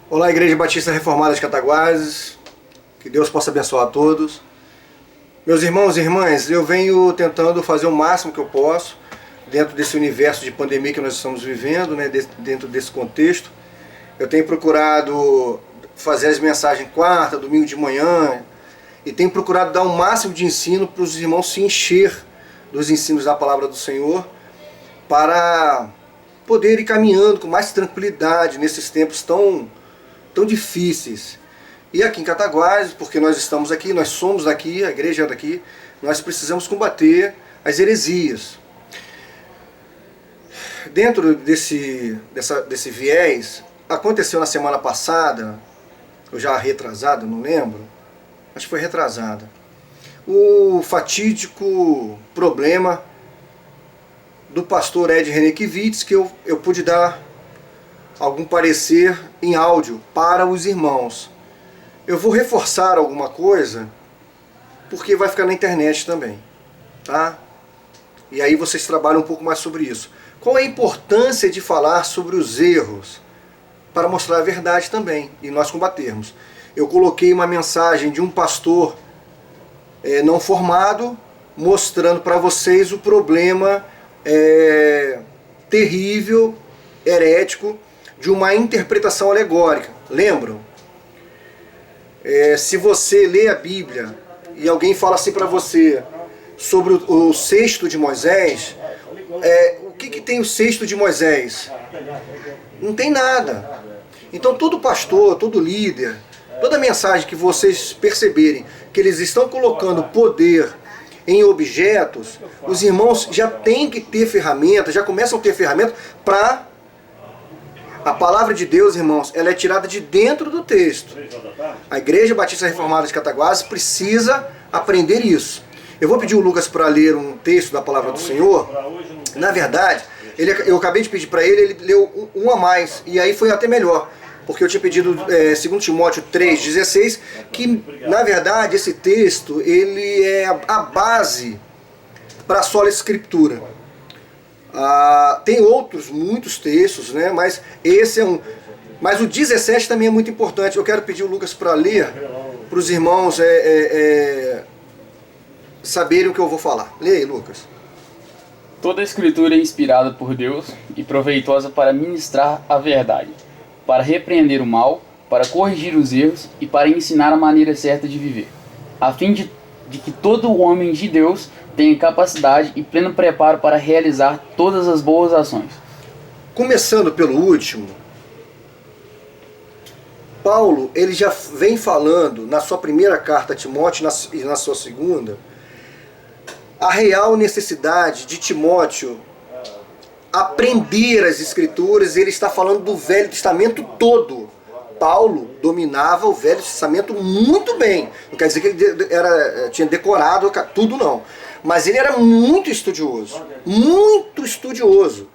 Olá, Igreja Batista Reformada de Cataguases, que Deus possa abençoar a todos. Meus irmãos e irmãs, eu venho tentando fazer o máximo que eu posso dentro desse universo de pandemia que nós estamos vivendo, né, dentro desse contexto. Eu tenho procurado fazer as mensagens quarta, domingo de manhã, e tenho procurado dar o máximo de ensino para os irmãos se encher dos ensinos da Palavra do Senhor, para poder ir caminhando com mais tranquilidade nesses tempos tão difíceis. E aqui em Cataguases, porque nós estamos aqui, nós somos daqui, a igreja é daqui, nós precisamos combater as heresias. Dentro desse viés, aconteceu na semana passada, ou já retrasada, não lembro, acho que foi retrasada, o fatídico problema do pastor Ed Renekiewicz, que eu pude dar algum parecer em áudio para os irmãos. Eu vou reforçar alguma coisa, porque vai ficar na internet também, tá? E aí vocês trabalham um pouco mais sobre isso. Qual é a importância de falar sobre os erros? Para mostrar a verdade também, e nós combatermos. Eu coloquei uma mensagem de um pastor não formado, mostrando para vocês o problema terrível, herético, de uma interpretação alegórica. Lembram? Se você lê a Bíblia e alguém fala assim para você sobre o cesto de Moisés, o que tem o cesto de Moisés? Não tem nada. Então todo pastor, todo líder, toda mensagem que vocês perceberem que eles estão colocando poder em objetos, os irmãos já têm que ter ferramentas, já começam a ter ferramentas para... A palavra de Deus, irmãos, ela é tirada de dentro do texto. A Igreja Batista Reformada de Cataguases precisa aprender isso. Eu vou pedir o Lucas para ler um texto da palavra do Senhor. Na verdade, eu acabei de pedir para ele leu um a mais, e aí foi até melhor. Porque eu tinha pedido 2 Timóteo 3,16, que na verdade esse texto ele é a base para a sola escritura. Tem outros, muitos textos, né? Mas esse é um. Mas o 17 também é muito importante. Eu quero pedir o Lucas para ler, para os irmãos saberem o que eu vou falar. Lê aí, Lucas. Toda a escritura é inspirada por Deus e proveitosa para ministrar a verdade, para repreender o mal, para corrigir os erros e para ensinar a maneira certa de viver, a fim de que todo homem de Deus tenha capacidade e pleno preparo para realizar todas as boas ações. Começando pelo último, Paulo ele já vem falando na sua primeira carta a Timóteo e na sua segunda, a real necessidade de Timóteo aprender as escrituras. Ele está falando do Velho Testamento todo. Paulo dominava o Velho Testamento muito bem. Não quer dizer que ele tinha decorado tudo, não. Mas ele era muito estudioso. Muito estudioso.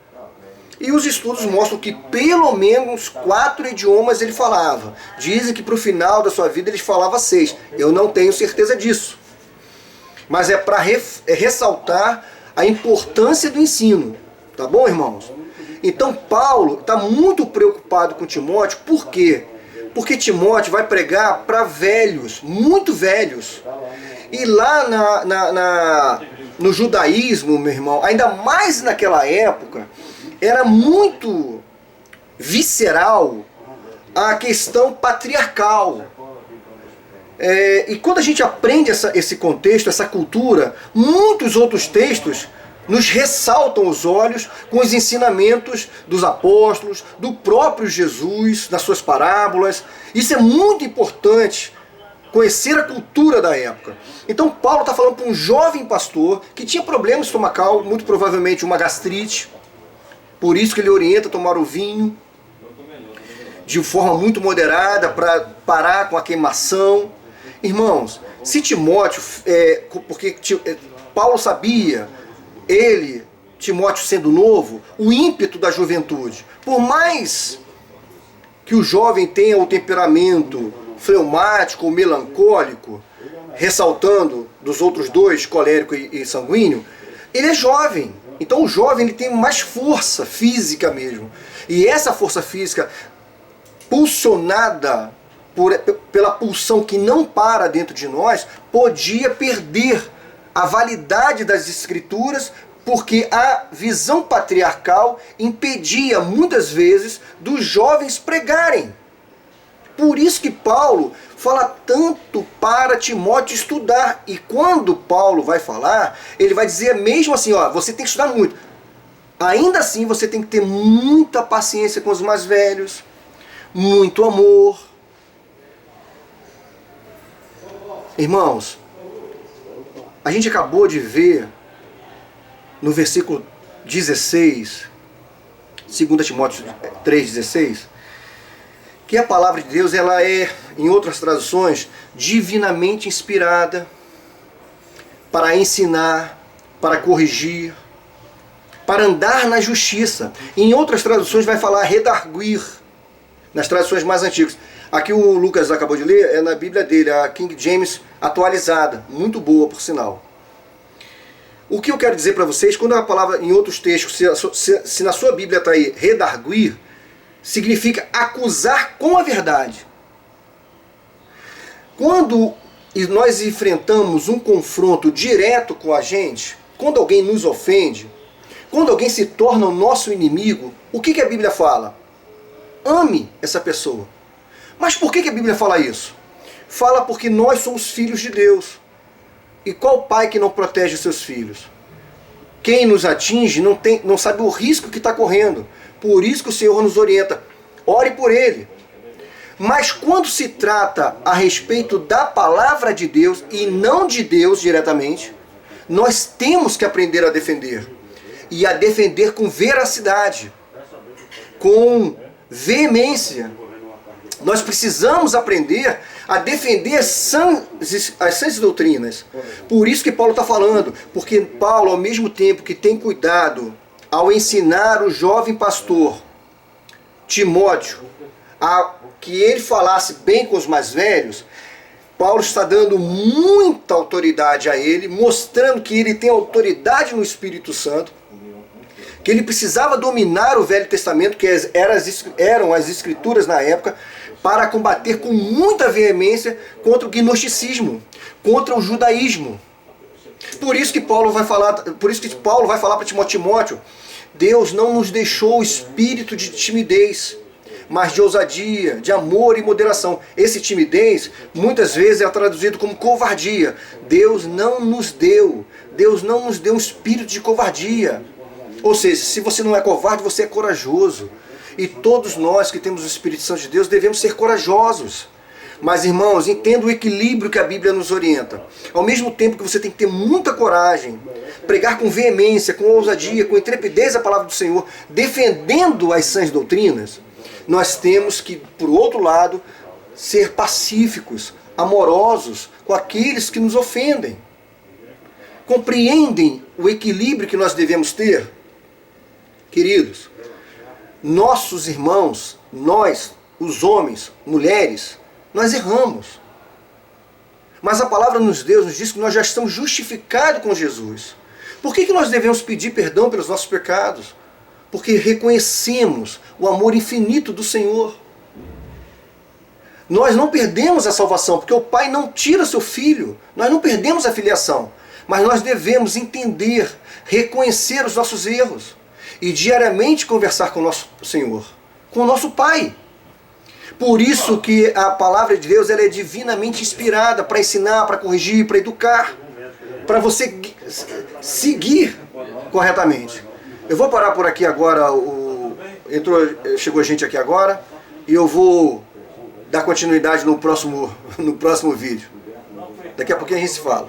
E os estudos mostram que pelo menos 4 idiomas ele falava. Dizem que para o final da sua vida ele falava 6. Eu não tenho certeza disso. Mas é para ressaltar a importância do ensino. Tá bom, irmãos? Então Paulo está muito preocupado com Timóteo. Por quê? Porque Timóteo vai pregar para velhos, muito velhos. E lá no judaísmo, meu irmão, ainda mais naquela época, era muito visceral a questão patriarcal. E quando a gente aprende esse contexto, essa cultura, muitos outros textos nos ressaltam os olhos com os ensinamentos dos apóstolos, do próprio Jesus, nas suas parábolas. Isso é muito importante, conhecer a cultura da época. Então Paulo está falando para um jovem pastor que tinha problema estomacal, muito provavelmente uma gastrite, por isso que ele orienta a tomar o vinho de forma muito moderada para parar com a queimação. Irmãos, se Timóteo, porque Paulo sabia, Timóteo sendo novo, o ímpeto da juventude. Por mais que o jovem tenha o temperamento fleumático ou melancólico, ressaltando dos outros dois, colérico e sanguíneo, ele é jovem. Então o jovem ele tem mais força física mesmo. E essa força física impulsionada pela pulsão que não para dentro de nós, podia perder a validade das Escrituras, porque a visão patriarcal impedia muitas vezes dos jovens pregarem. Por isso que Paulo fala tanto para Timóteo estudar. E quando Paulo vai falar, ele vai dizer mesmo assim, ó, você tem que estudar muito. Ainda assim, você tem que ter muita paciência com os mais velhos, muito amor. Irmãos, a gente acabou de ver no versículo 16, 2 Timóteo 3,16, que a palavra de Deus, ela é, em outras traduções, divinamente inspirada para ensinar, para corrigir, para andar na justiça. Em outras traduções vai falar redarguir, nas traduções mais antigas. Aqui o Lucas acabou de ler, é na Bíblia dele, a King James atualizada, muito boa por sinal. O que eu quero dizer para vocês, quando a palavra em outros textos, se na sua Bíblia está aí redarguir, significa acusar com a verdade. Quando nós enfrentamos um confronto direto com a gente, quando alguém nos ofende, quando alguém se torna o nosso inimigo, o que a Bíblia fala? Ame essa pessoa. Mas por que a Bíblia fala isso? Fala porque nós somos filhos de Deus. E qual pai que não protege os seus filhos? Quem nos atinge não sabe o risco que está correndo. Por isso que o Senhor nos orienta. Ore por ele. Mas quando se trata a respeito da palavra de Deus e não de Deus diretamente, nós temos que aprender a defender. E a defender com veracidade, com veemência. Nós precisamos aprender a defender as sãs doutrinas. Por isso que Paulo está falando. Porque Paulo, ao mesmo tempo que tem cuidado ao ensinar o jovem pastor Timóteo a que ele falasse bem com os mais velhos, Paulo está dando muita autoridade a ele, mostrando que ele tem autoridade no Espírito Santo, que ele precisava dominar o Velho Testamento, que eram as Escrituras na época, para combater com muita veemência contra o gnosticismo, contra o judaísmo. Por isso que Paulo vai falar para Timóteo, Deus não nos deixou o espírito de timidez, mas de ousadia, de amor e moderação. Esse timidez muitas vezes é traduzido como covardia. Deus não nos deu um espírito de covardia. Ou seja, se você não é covarde, você é corajoso. E todos nós que temos o Espírito Santo de Deus devemos ser corajosos. Mas, irmãos, entenda o equilíbrio que a Bíblia nos orienta. Ao mesmo tempo que você tem que ter muita coragem, pregar com veemência, com ousadia, com intrepidez a palavra do Senhor, defendendo as sãs doutrinas, nós temos que, por outro lado, ser pacíficos, amorosos com aqueles que nos ofendem. Compreendem o equilíbrio que nós devemos ter? Queridos, nossos irmãos, nós, os homens, mulheres, nós erramos. Mas a palavra de Deus nos diz que nós já estamos justificados com Jesus. Por que nós devemos pedir perdão pelos nossos pecados? Porque reconhecemos o amor infinito do Senhor. Nós não perdemos a salvação, porque o Pai não tira seu Filho. Nós não perdemos a filiação. Mas nós devemos entender, reconhecer os nossos erros. E diariamente conversar com o nosso Senhor, com o nosso Pai. Por isso que a palavra de Deus ela é divinamente inspirada para ensinar, para corrigir, para educar, para você seguir corretamente. Eu vou parar por aqui agora, chegou gente aqui agora, e eu vou dar continuidade no próximo vídeo. Daqui a pouquinho a gente se fala.